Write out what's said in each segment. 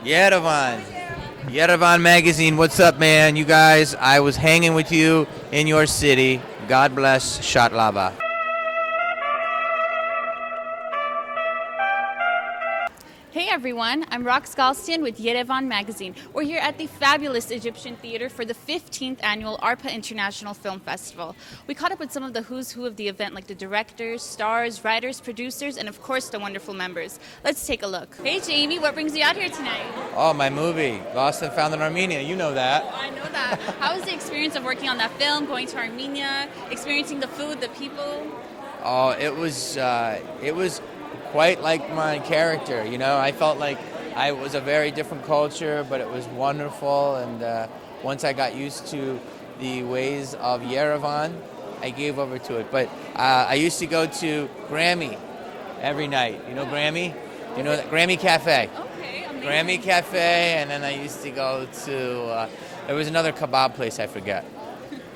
Yerevan. Yerevan Magazine, what's up, man? You guys, I was hanging with you in your city. God bless Shatlava. Hey everyone, I'm Rox Galstian with Yerevan Magazine. We're here at the fabulous Egyptian Theater for the 15th annual ARPA International Film Festival. We caught up with some of the who's who of the event, like the directors, stars, writers, producers, and of course the wonderful members. Let's take a look. Hey Jamie, what brings you out here tonight? Oh, my movie, Lost and Found in Armenia. You know that. Oh, I know that. How was the experience of working on that film, going to Armenia, experiencing the food, the people? Oh, it was quite like my character, you know. I felt like I was a very different culture, but it was wonderful. And once I got used to the ways of Yerevan, I gave over to it. But I used to go to Grammy every night. You know Grammy? You know that Grammy Cafe? Okay, amazing. Grammy Cafe, and then I used to go to, there was another kebab place, I forget.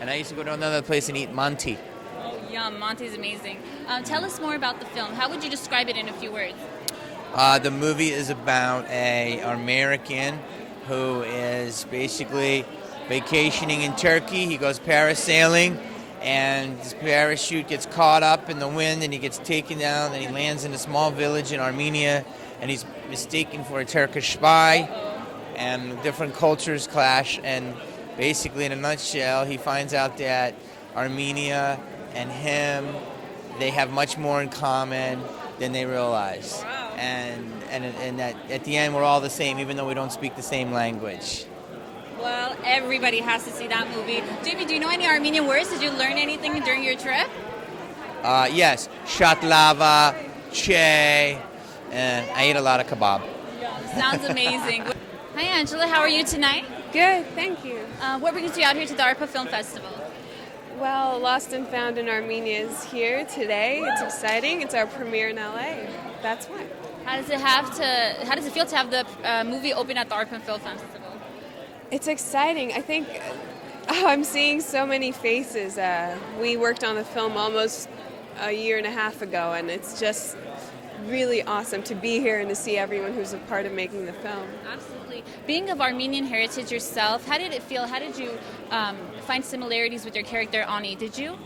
And I used to go to another place and eat manti. Yum, Monty's amazing. Tell us more about the film. How would you describe it in a few words? The movie is about an American who is basically vacationing in Turkey. He goes parasailing, and his parachute gets caught up in the wind, and he gets taken down, and he lands in a small village in Armenia, and he's mistaken for a Turkish spy, and different cultures clash, and basically, in a nutshell, he finds out that Armenia and him, they have much more in common than they realize. Wow. And that at the end we're all the same, even though we don't speak the same language. Well, everybody has to see that movie. Jamie, do you know any Armenian words? Did you learn anything during your trip? Yes, shatlava, che, and I ate a lot of kebab. Sounds amazing. Hi, Angela. How are you tonight? Good, thank you. What brings you out here to the ARPA Film Festival? Well, Lost and Found in Armenia is here today. It's exciting. It's our premiere in LA. That's why. How does it feel to have the movie open at the ARPA Film Festival? It's exciting. I think I'm seeing so many faces. We worked on the film almost a year and a half ago, and it's just really awesome to be here and to see everyone who's a part of making the film. Absolutely. Being of Armenian heritage yourself, how did it feel? How did you find similarities with your character, Ani? Did you?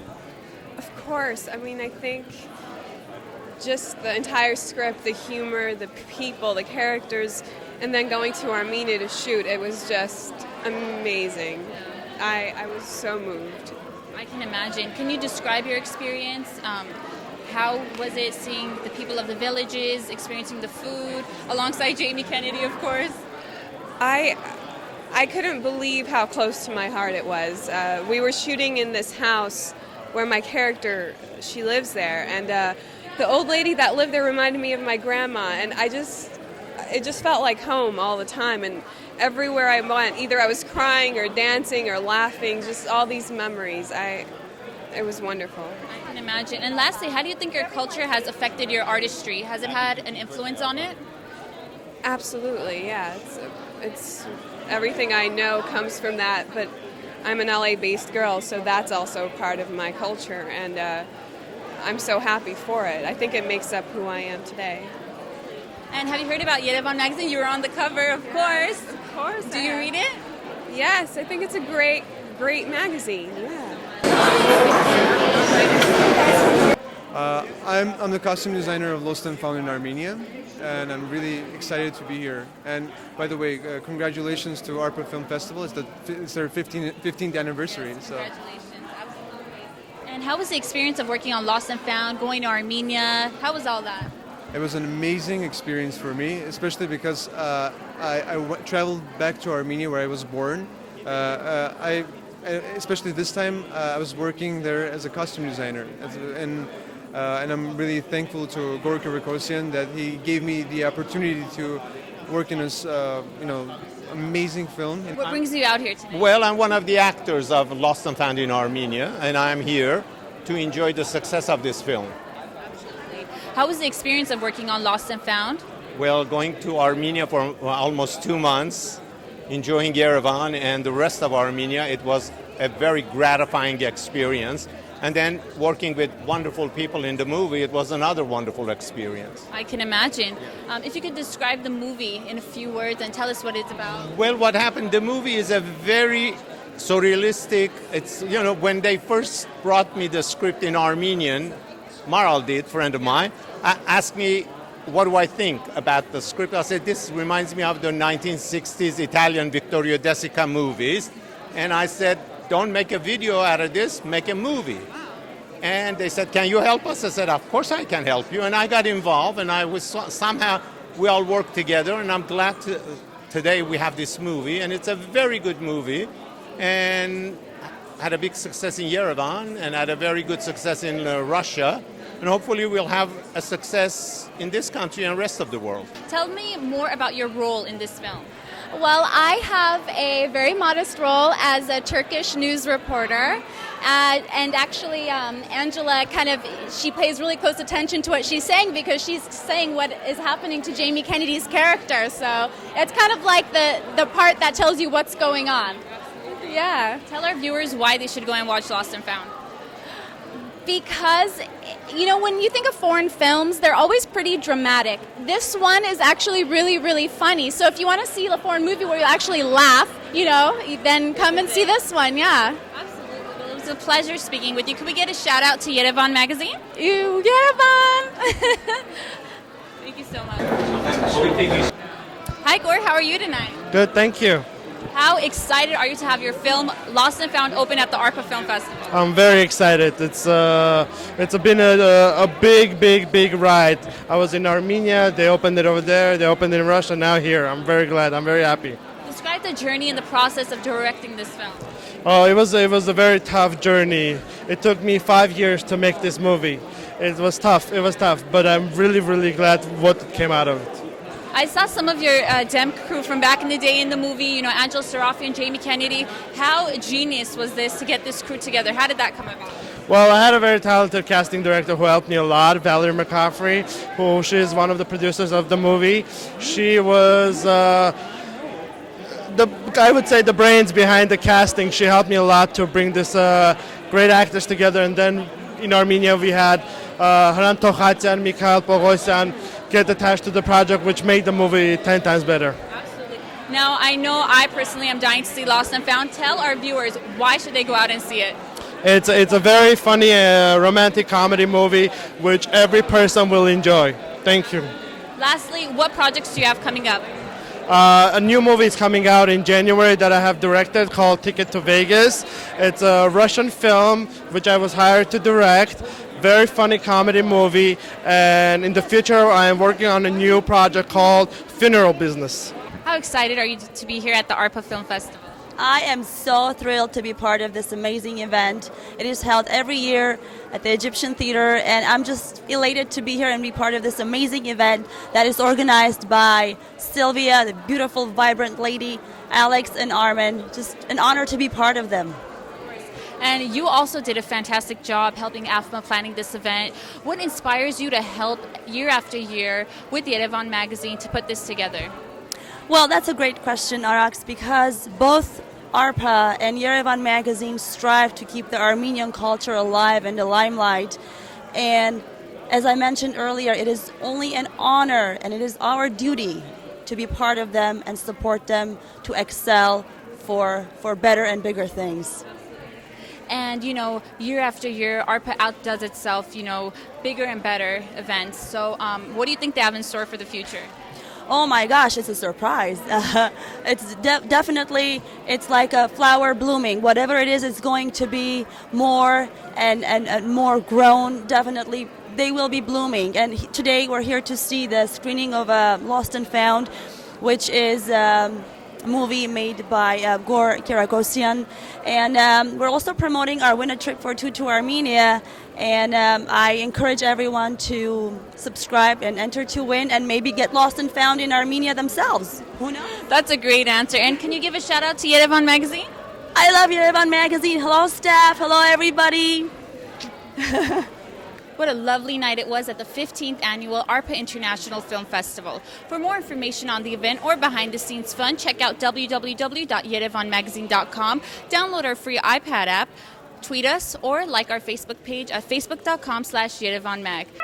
Of course. I mean, I think just the entire script, the humor, the people, the characters, and then going to Armenia to shoot, it was just amazing. I was so moved. I can imagine. Can you describe your experience? How was it seeing the people of the villages, experiencing the food, alongside Jamie Kennedy, of course? I couldn't believe how close to my heart it was. We were shooting in this house where my character, she lives there, and the old lady that lived there reminded me of my grandma, and it just felt like home all the time, and everywhere I went, either I was crying or dancing or laughing, just all these memories. It was wonderful. I can imagine. And lastly, how do you think your culture has affected your artistry? Has it had an influence on it? Absolutely, yeah. It's everything I know comes from that, but I'm an LA-based girl, so that's also part of my culture, and I'm so happy for it. I think it makes up who I am today. And have you heard about Yerevan Magazine? You were on the cover, of course. Of course. Do you read it? Yes, I think it's a great magazine, yeah. I'm the costume designer of Lost and Found in Armenia, and I'm really excited to be here. And by the way, congratulations to ARPA Film Festival. It's their 15th anniversary. Yes, congratulations, absolutely. And how was the experience of working on Lost and Found, going to Armenia? How was all that? It was an amazing experience for me, especially because I traveled back to Armenia where I was born. Especially this time, I was working there as a costume designer, and I'm really thankful to Gorka Rikosyan that he gave me the opportunity to work in this, amazing film. What brings you out here today? Well, I'm one of the actors of Lost and Found in Armenia, and I'm here to enjoy the success of this film. Absolutely. How was the experience of working on Lost and Found? Well, going to Armenia for almost 2 months, enjoying Yerevan and the rest of Armenia, it was a very gratifying experience. And then working with wonderful people in the movie, it was another wonderful experience. I can imagine. If you could describe the movie in a few words and tell us what it's about. Well, what happened, the movie is a very surrealistic, it's, when they first brought me the script in Armenian, Maral did, friend of mine, asked me, what do I think about the script? I said, this reminds me of the 1960s Italian Vittorio De Sica movies. And I said, don't make a video out of this, make a movie. And they said, can you help us? I said, of course I can help you. And I got involved, and somehow we all worked together, and I'm glad today we have this movie, and it's a very good movie, and had a big success in Yerevan, and had a very good success in Russia, and hopefully we'll have a success in this country and the rest of the world. Tell me more about your role in this film. Well, I have a very modest role as a Turkish news reporter. And actually, Angela she pays really close attention to what she's saying because she's saying what is happening to Jamie Kennedy's character. So it's kind of like the part that tells you what's going on. Yeah. Tell our viewers why they should go and watch Lost and Found. Because, when you think of foreign films, they're always pretty dramatic. This one is actually really, really funny. So if you want to see a foreign movie where you actually laugh, then come and see this one, yeah. Absolutely. Well, it was a pleasure speaking with you. Could we get a shout out to Yerevan Magazine? Yerevan! Thank you so much. Hi, Gore. How are you tonight? Good, thank you. How excited are you to have your film Lost and Found open at the ARPA Film Festival? I'm very excited. It's been a big ride. I was in Armenia, they opened it over there, they opened it in Russia, now here. I'm very glad, I'm very happy. Describe the journey and the process of directing this film. Oh, it was a very tough journey. It took me 5 years to make this movie. It was tough, but I'm really glad what came out of it. I saw some of your Dem crew from back in the day in the movie, Angela Sarafian, Jamie Kennedy. How genius was this to get this crew together? How did that come about? Well, I had a very talented casting director who helped me a lot, Valerie McCaffrey, she is one of the producers of the movie. She was, I would say, the brains behind the casting. She helped me a lot to bring this great actors together. And then in Armenia we had Hran Tokhatyan, Mikhail Pogosyan get attached to the project, which made the movie 10 times better. Absolutely. Now, I know I personally am dying to see Lost and Found. Tell our viewers, why should they go out and see it? It's a very funny romantic comedy movie, which every person will enjoy. Thank you. Lastly, what projects do you have coming up? A new movie is coming out in January that I have directed called Ticket to Vegas. It's a Russian film which I was hired to direct. Very funny comedy movie, and in the future I am working on a new project called Funeral Business. How excited are you to be here at the ARPA Film Festival? I am so thrilled to be part of this amazing event. It is held every year at the Egyptian Theater, and I'm just elated to be here and be part of this amazing event that is organized by Sylvia, the beautiful, vibrant lady, Alex and Armin. Just an honor to be part of them. And you also did a fantastic job helping AFMA planning this event. What inspires you to help year after year with Yerevan Magazine to put this together? Well, that's a great question, Arax, because both ARPA and Yerevan Magazine strive to keep the Armenian culture alive in the limelight. And as I mentioned earlier, it is only an honor and it is our duty to be part of them and support them to excel for better and bigger things. And, year after year, ARPA outdoes itself, bigger and better events. So what do you think they have in store for the future? Oh my gosh, it's a surprise. It's definitely, it's like a flower blooming. Whatever it is, it's going to be more and more grown. Definitely, they will be blooming. And today we're here to see the screening of Lost and Found, which is movie made by Gore Kirakosyan, and we're also promoting our Win a Trip for Two to Armenia, and I encourage everyone to subscribe and enter to win and maybe get lost and found in Armenia themselves. Who knows? That's a great answer. And can you give a shout out to Yerevan Magazine? I love Yerevan Magazine. Hello staff, hello everybody. What a lovely night it was at the 15th Annual ARPA International Film Festival. For more information on the event or behind-the-scenes fun, check out www.yerevanmagazine.com, download our free iPad app, tweet us or like our Facebook page at facebook.com/YerevanMag.